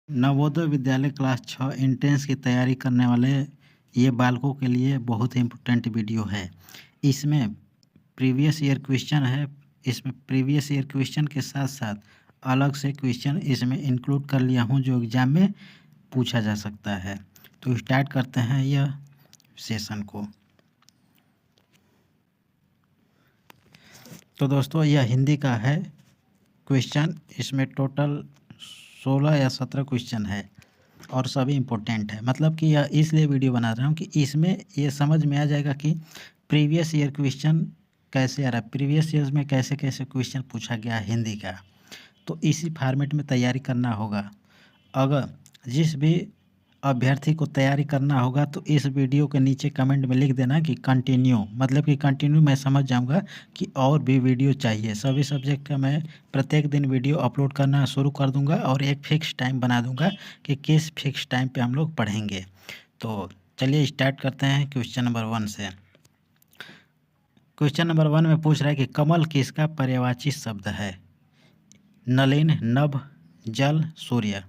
Navodaya Vidyalaya class 6 entrance की तैयारी करने वाले ये बालकों के लिए बहुत ही इम्पोर्टेंट वीडियो है। इसमें प्रीवियस ईयर क्वेश्चन है। इसमें प्रीवियस ईयर क्वेश्चन के साथ साथ अलग से क्वेश्चन इसमें इंक्लूड कर लिया हूँ जो एग्ज़ाम में पूछा जा सकता है। तो स्टार्ट करते हैं यह सेशन को। तो दोस्तों यह हिंदी का है क्वेश्चन। इसमें टोटल 16 या 17 क्वेश्चन है और सभी इम्पोर्टेंट है। मतलब कि यह इसलिए वीडियो बना रहा हूँ कि इसमें ये समझ में आ जाएगा कि प्रीवियस ईयर क्वेश्चन कैसे आ रहा है, प्रीवियस ईयर्स में कैसे कैसे क्वेश्चन पूछा गया हिंदी का। तो इसी फॉर्मेट में तैयारी करना होगा। अगर जिस भी अभ्यर्थी को तैयारी करना होगा तो इस वीडियो के नीचे कमेंट में लिख देना कि कंटिन्यू, मतलब कि कंटिन्यू मैं समझ जाऊंगा कि और भी वीडियो चाहिए। सभी सब्जेक्ट का मैं प्रत्येक दिन वीडियो अपलोड करना शुरू कर दूंगा और एक फिक्स टाइम बना दूंगा कि किस फिक्स टाइम पे हम लोग पढ़ेंगे। तो चलिए स्टार्ट करते हैं क्वेश्चन नंबर 1 से। क्वेश्चन नंबर 1 में पूछ रहा है कि कमल किसका पर्यायवाची शब्द है? नलिन, नभ, जल, सूर्य।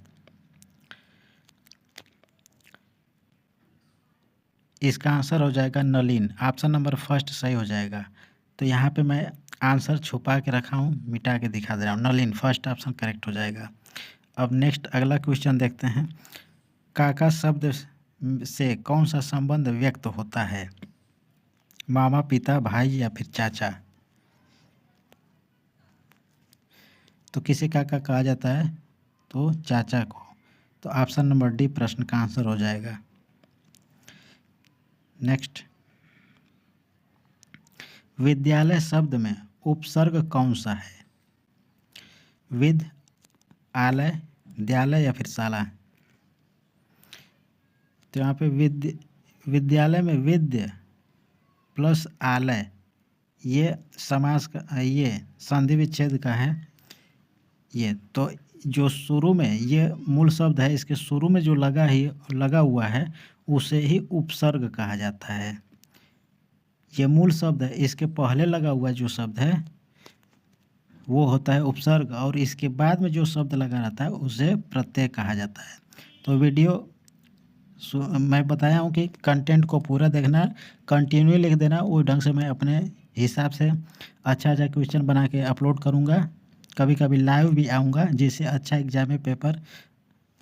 इसका आंसर हो जाएगा नलिन। ऑप्शन नंबर फर्स्ट सही हो जाएगा। तो यहाँ पे मैं आंसर छुपा के रखा हूँ, मिटा के दिखा दे रहा हूँ। नलिन फर्स्ट ऑप्शन करेक्ट हो जाएगा। अब नेक्स्ट अगला क्वेश्चन देखते हैं। काका शब्द से कौन सा संबंध व्यक्त होता है? मामा, पिता, भाई या फिर चाचा। तो किसे काका कहा जाता है? तो चाचा को। तो ऑप्शन नंबर डी प्रश्न का आंसर हो जाएगा। नेक्स्ट, विद्यालय शब्द में उपसर्ग कौन सा है? विद, आलय, विद्यालय या फिर शाला। तो यहाँ पे विद्यालय में विद्य प्लस आलय, ये समास का, ये संधि विच्छेद का है। ये तो जो शुरू में ये मूल शब्द है, इसके शुरू में जो लगा हुआ है उसे ही उपसर्ग कहा जाता है। ये मूल शब्द है, इसके पहले लगा हुआ जो शब्द है वो होता है उपसर्ग, और इसके बाद में जो शब्द लगा रहता है उसे प्रत्यय कहा जाता है। तो वीडियो मैं बताया हूँ कि कंटेंट को पूरा देखना, कंटिन्यू लिख देना। वो ढंग से मैं अपने हिसाब से अच्छा क्वेश्चन बना के अपलोड करूँगा। कभी कभी लाइव भी आऊँगा जिससे अच्छा एग्जाम में पेपर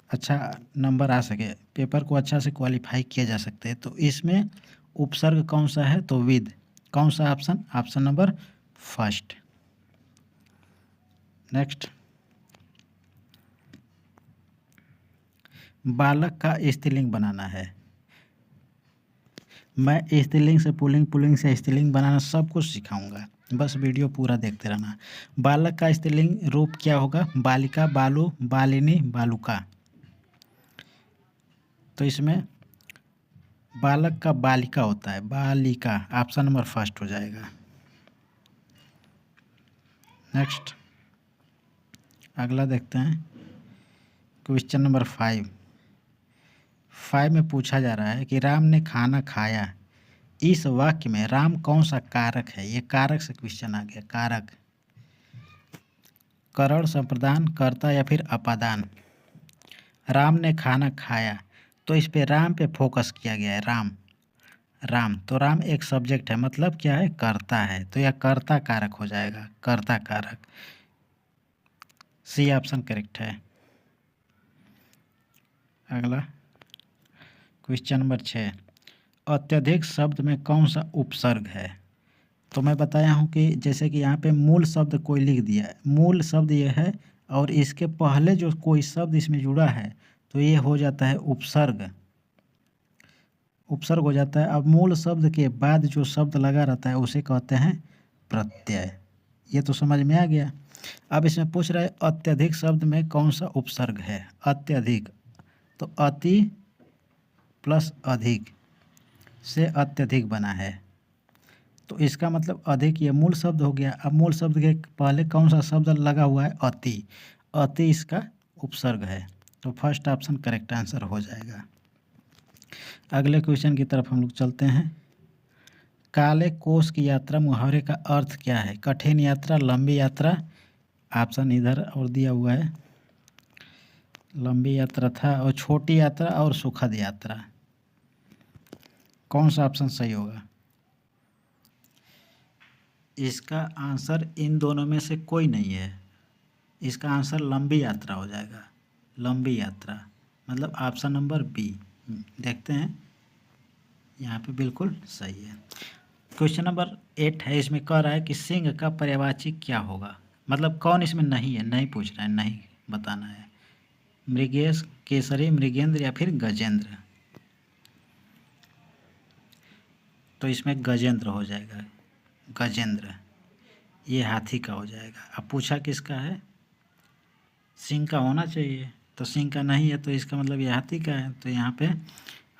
अच्छा नंबर आ सके, पेपर को अच्छा से क्वालिफाई किया जा सकते हैं। तो इसमें उपसर्ग कौन सा है? तो विद। कौन सा option? Option number first. Next, बालक का स्त्रीलिंग बनाना है। मैं स्त्रीलिंग से पुल्लिंग, पुल्लिंग से स्त्रीलिंग बनाना सब कुछ सिखाऊंगा, बस वीडियो पूरा देखते रहना। बालक का स्त्रीलिंग रूप क्या होगा? बालिका, बालू, बालिनी, बालुका। तो इसमें बालक का बालिका होता है, बालिका। ऑप्शन नंबर फर्स्ट हो जाएगा। नेक्स्ट अगला देखते हैं क्वेश्चन नंबर 5 में पूछा जा रहा है कि राम ने खाना खाया। इस वाक्य में राम कौन सा कारक है? ये कारक से क्वेश्चन आ गया। कारक, करण, संप्रदान, कर्ता या फिर अपादान। राम ने खाना खाया, तो इस पे राम पे फोकस किया गया है। राम, राम, तो राम एक सब्जेक्ट है, मतलब क्या है? कर्ता है। तो यह कर्ता कारक हो जाएगा, कर्ता कारक। सी ऑप्शन करेक्ट है। अगला क्वेश्चन नंबर 6, अत्यधिक शब्द में कौन सा उपसर्ग है? तो मैं बताया हूँ कि जैसे कि यहाँ पे मूल शब्द कोई लिख दिया है, मूल शब्द ये है और इसके पहले जो कोई शब्द इसमें जुड़ा है तो ये हो जाता है उपसर्ग, उपसर्ग हो जाता है। अब मूल शब्द के बाद जो शब्द लगा रहता है उसे कहते हैं प्रत्यय। ये तो समझ में आ गया। अब इसमें पूछ रहा है अत्यधिक शब्द में कौन सा उपसर्ग है? अत्यधिक, तो अति प्लस अधिक से अत्यधिक बना है, तो इसका मतलब अधिक ये मूल शब्द हो गया। अब मूल शब्द के पहले कौन सा शब्द लगा हुआ है? अति, अति इसका उपसर्ग है। तो फर्स्ट ऑप्शन करेक्ट आंसर हो जाएगा। अगले क्वेश्चन की तरफ हम लोग चलते हैं। काले कोस की यात्रा मुहावरे का अर्थ क्या है? कठिन यात्रा, लंबी यात्रा। ऑप्शन इधर और दिया हुआ है। लंबी यात्रा था, और छोटी यात्रा और सुखद यात्रा। कौन सा ऑप्शन सही होगा? इसका आंसर इन दोनों में से कोई नहीं है। इसका आंसर लंबी यात्रा हो जाएगा। लंबी यात्रा मतलब ऑप्शन नंबर बी। देखते हैं, यहाँ पे बिल्कुल सही है। क्वेश्चन नंबर 8 है, इसमें कह रहा है कि सिंह का पर्यायवाची क्या होगा। मतलब कौन इसमें नहीं है, नहीं पूछ रहा है, नहीं बताना है। मृगेश, केसरी, मृगेंद्र या फिर गजेंद्र। तो इसमें गजेंद्र हो जाएगा। गजेंद्र ये हाथी का हो जाएगा। अब पूछा किसका है? सिंह का होना चाहिए, तो सिंह का नहीं है, तो इसका मतलब ये हाथी का है। तो यहाँ पे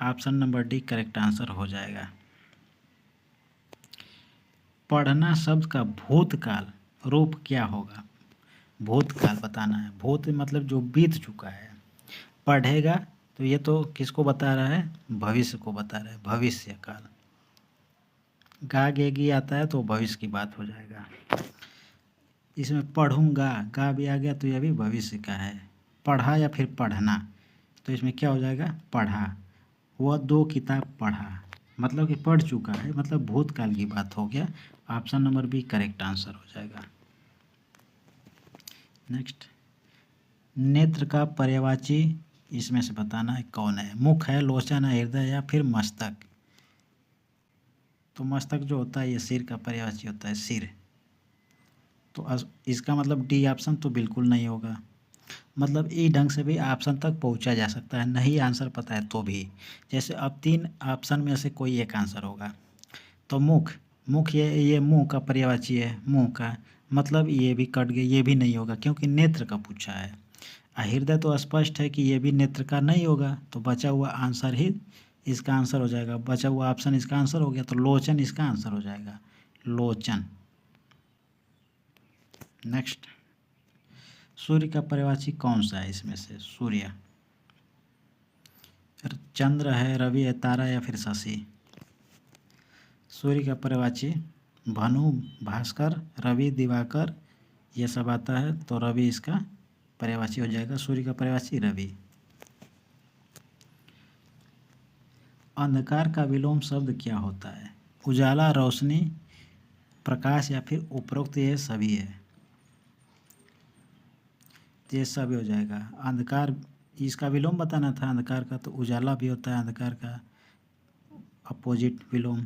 option number D correct answer हो जाएगा। पढ़ना शब्द का भूतकाल रूप क्या होगा? भूतकाल बताना है। भूत मतलब जो बीत चुका है। पढ़ेगा तो ये तो किसको बता रहा है? भविष्य को बता रहा है, भविष्य काल। गा गेगी आता है तो भविष्य की बात हो जाएगा। इसमें पढ़ूंगा, गा भी आ गया तो यह भी भविष्य का है। पढ़ा या फिर पढ़ना, तो इसमें क्या हो जाएगा? पढ़ा। वह 2 किताब पढ़ा, मतलब कि पढ़ चुका है, मतलब भूतकाल की बात हो गया। Option number B correct answer हो जाएगा। नेक्स्ट, नेत्र का पर्यायवाची इसमें से बताना है कौन है? मुख है, लोचन है, हृदय या फिर मस्तक। तो मस्तक जो होता है ये सिर का पर्यायवाची होता है, सिर। तो इसका मतलब डी ऑप्शन तो बिल्कुल नहीं होगा। मतलब ई ढंग से भी ऑप्शन तक पहुंचा जा सकता है, नहीं आंसर पता है तो भी। जैसे अब 3 ऑप्शन में से कोई एक आंसर होगा। तो मुख, मुख ये मुंह का पर्यायवाची है, मुंह का। मतलब ये भी कट गया, ये भी नहीं होगा क्योंकि नेत्र का पूछा है। हृदय तो स्पष्ट है कि ये भी नेत्र का नहीं होगा, तो बचा हुआ आंसर ही इसका आंसर हो जाएगा। बचा हुआ ऑप्शन इसका आंसर हो गया, तो लोचन इसका आंसर हो जाएगा, लोचन। नेक्स्ट, सूर्य का पर्यायवाची कौन सा है इसमें से? सूर्य, चंद्र है, रवि है, तारा या फिर शशि। सूर्य का पर्यायवाची भानु, भास्कर, रवि, दिवाकर ये सब आता है, तो रवि इसका पर्यायवाची हो जाएगा। सूर्य का पर्यायवाची रवि। अंधकार का विलोम शब्द क्या होता है? उजाला, रोशनी, प्रकाश या फिर उपरोक्त ये सभी है। ये सभी हो जाएगा। अंधकार इसका विलोम बताना था अंधकार का, तो उजाला भी होता है अंधकार का अपोजिट विलोम।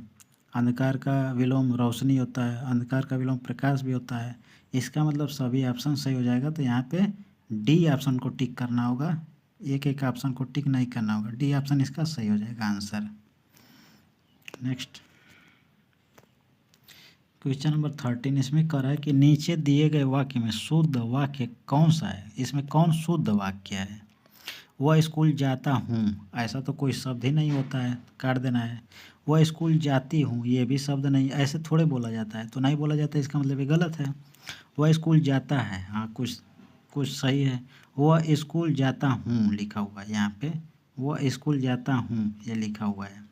अंधकार का विलोम रोशनी होता है, अंधकार का विलोम प्रकाश भी होता है। इसका मतलब सभी ऑप्शन सही हो जाएगा। तो यहाँ पे डी ऑप्शन को टिक करना होगा, एक एक ऑप्शन को टिक नहीं करना होगा। डी ऑप्शन इसका सही हो जाएगा आंसर। नेक्स्ट, क्वेश्चन नंबर 13 इसमें कह रहा है कि नीचे दिए गए वाक्य में शुद्ध वाक्य कौन सा है? इसमें कौन शुद्ध वाक्य है? वह स्कूल जाता हूँ, ऐसा तो कोई शब्द ही नहीं होता है, काट देना है। वह स्कूल जाती हूँ, ये भी शब्द नहीं, ऐसे थोड़े बोला जाता है, तो नहीं बोला जाता है, इसका मतलब ये गलत है। वह स्कूल जाता है, हाँ कुछ कुछ सही है। वह स्कूल जाता हूँ लिखा हुआ है यहाँ पे, वह स्कूल जाता हूँ ये लिखा हुआ है,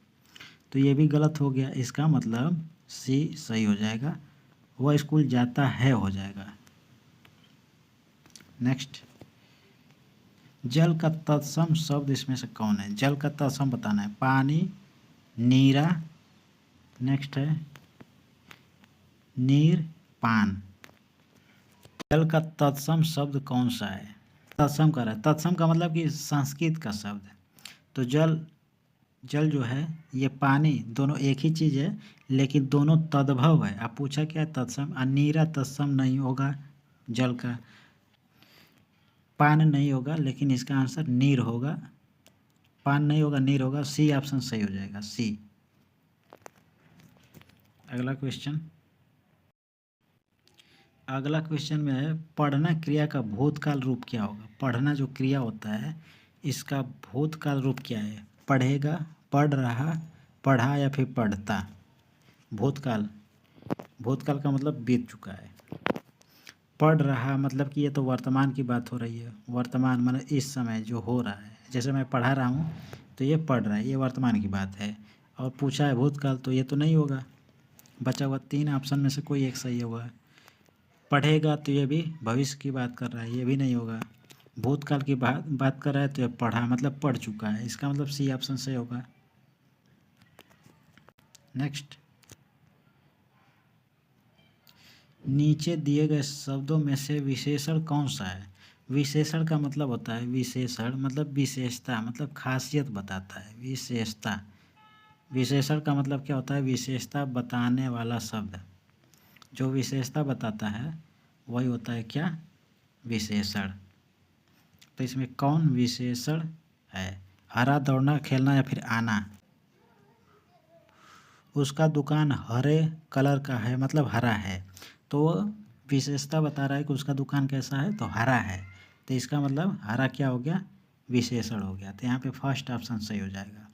तो ये भी गलत हो गया। इसका मतलब सी सही हो जाएगा, वह स्कूल जाता है हो जाएगा। नेक्स्ट, जल का तत्सम शब्द इसमें से कौन है? जल का तत्सम बताना है। पानी, नीरा, नेक्स्ट है नीर, पान। जल का तत्सम शब्द कौन सा है? तत्सम का रहा है, तत्सम का मतलब कि संस्कृत का शब्द है। तो जल, जल जो है ये पानी दोनों एक ही चीज़ है, लेकिन दोनों तद्भव है। आप पूछा क्या है? तत्सम। नीरा तत्सम नहीं होगा जल का। पान नहीं होगा, लेकिन इसका आंसर नीर होगा। पान नहीं होगा, नीर होगा। सी ऑप्शन सही हो जाएगा, सी। अगला क्वेश्चन, अगला क्वेश्चन में है पढ़ना क्रिया का भूतकाल रूप क्या होगा? पढ़ना जो क्रिया होता है इसका भूतकाल रूप क्या है? पढ़ेगा, पढ़ रहा, पढ़ा या फिर पढ़ता। भूतकाल, भूतकाल का मतलब बीत चुका है। पढ़ रहा मतलब कि ये तो वर्तमान की बात हो रही है। वर्तमान मतलब इस समय जो हो रहा है, जैसे मैं पढ़ा रहा हूँ तो ये पढ़ रहा है, ये वर्तमान की बात है। और पूछा है भूतकाल, तो ये तो नहीं होगा। बचा हुआ 3 ऑप्शन में से कोई एक सही होगा। पढ़ेगा तो ये भी भविष्य की बात कर रहा है, ये भी नहीं होगा। भूतकाल की बात कर रहा है तो ये पढ़ा मतलब पढ़ चुका है, इसका मतलब सी ऑप्शन सही होगा। नेक्स्ट, नीचे दिए गए शब्दों में से विशेषण कौन सा है? विशेषण का मतलब होता है, विशेषण मतलब विशेषता, मतलब खासियत बताता है। विशेषता, विशेषण का मतलब क्या होता है? विशेषता बताने वाला शब्द। जो विशेषता बताता है वही होता है क्या? विशेषण। तो इसमें कौन विशेषण है? हरा, दौड़ना, खेलना या फिर आना। उसका दुकान हरे कलर का है, मतलब हरा है, तो विशेषता बता रहा है कि उसका दुकान कैसा है, तो हरा है। तो इसका मतलब हरा क्या हो गया? विशेषण हो गया। तो यहाँ पे फर्स्ट ऑप्शन सही हो जाएगा।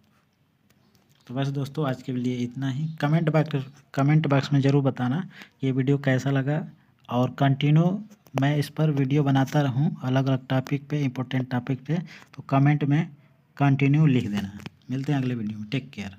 तो बस दोस्तों, आज के लिए इतना ही। कमेंट बॉक्स में ज़रूर बताना कि ये वीडियो कैसा लगा, और कंटिन्यू मैं इस पर वीडियो बनाता रहूँ अलग अलग टॉपिक पे, इंपॉर्टेंट टॉपिक पे। तो कमेंट में कंटिन्यू लिख देना। मिलते हैं अगले वीडियो में। Take care.